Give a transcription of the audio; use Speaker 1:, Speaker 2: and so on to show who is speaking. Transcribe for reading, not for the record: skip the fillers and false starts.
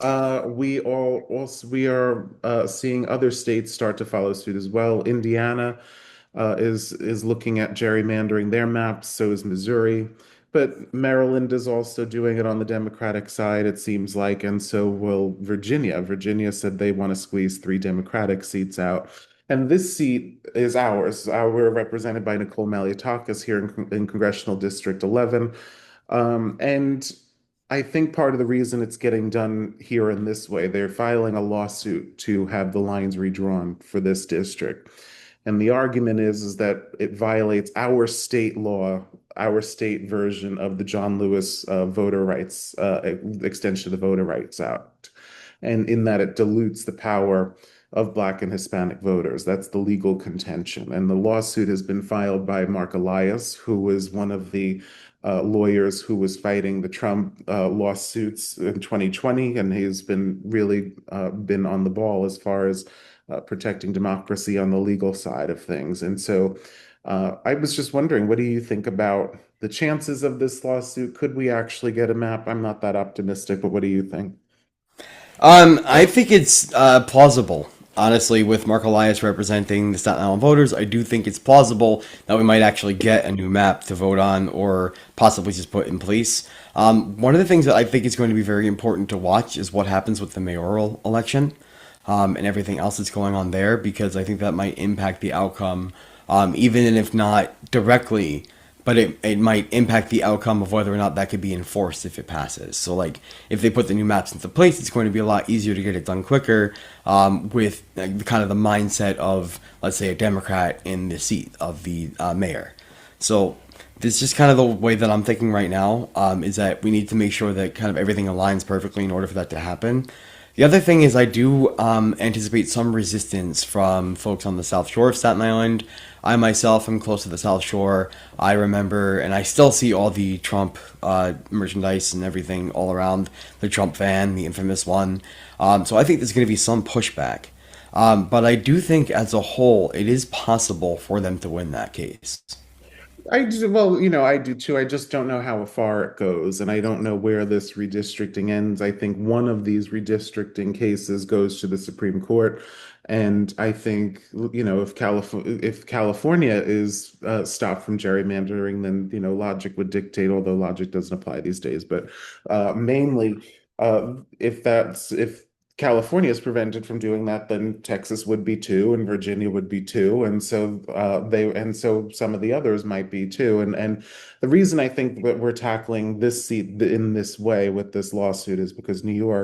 Speaker 1: We are seeing other states start to follow suit as well. Indiana is looking at gerrymandering their maps, so is Missouri. But Maryland is also doing it on the Democratic side, it seems like, and so will Virginia. Virginia said they want to squeeze three Democratic seats out. And this seat is ours. We're represented by Nicole Maliotakis here in Congressional District 11. And I think part of the reason it's getting done here in this way, they're filing a lawsuit to have the lines redrawn for this district. And the argument is that it violates our state law, our state version of the John Lewis voter rights extension of the Voter Rights Act. And in that it dilutes the power of Black and Hispanic voters. That's the legal contention. And the lawsuit has been filed by Mark Elias, who was one of the lawyers who was fighting the Trump lawsuits in 2020, and he's been really been on the ball as far as protecting democracy on the legal side of things. And so I was just wondering, what do you think about the chances of this lawsuit? Could we actually get a map? I'm not that optimistic, but what do you think?
Speaker 2: I think it's plausible. Honestly, with Mark Elias representing the Staten Island voters, I do think it's plausible that we might actually get a new map to vote on or possibly just put in place. One of the things that I think is going to be very important to watch is what happens with the mayoral election and everything else that's going on there, because I think that might impact the outcome, even if not directly, but it might impact the outcome of whether or not that could be enforced if it passes. So, like, if they put the new maps into place, it's going to be a lot easier to get it done quicker with kind of the mindset of, let's say, a Democrat in the seat of the mayor. So, this is just kind of the way that I'm thinking right now, is that we need to make sure that kind of everything aligns perfectly in order for that to happen. The other thing is, I do anticipate some resistance from folks on the South Shore of Staten Island. I myself am close to the South Shore. I remember, and I still see all the Trump merchandise and everything all around the Trump van, the infamous one. So I think there's going to be some pushback. But I do think, as a whole, it is possible for them to win that case.
Speaker 1: I do, well, I do too. I just don't know how far it goes, and I don't know where this redistricting ends. I think one of these redistricting cases goes to the Supreme Court, and I think, if California is stopped from gerrymandering, then logic would dictate, although logic doesn't apply these days. But mainly, if California is prevented from doing that, then Texas would be too, and Virginia would be too, and so some of the others might be too. And the reason I think that we're tackling this seat in this way with this lawsuit is because New York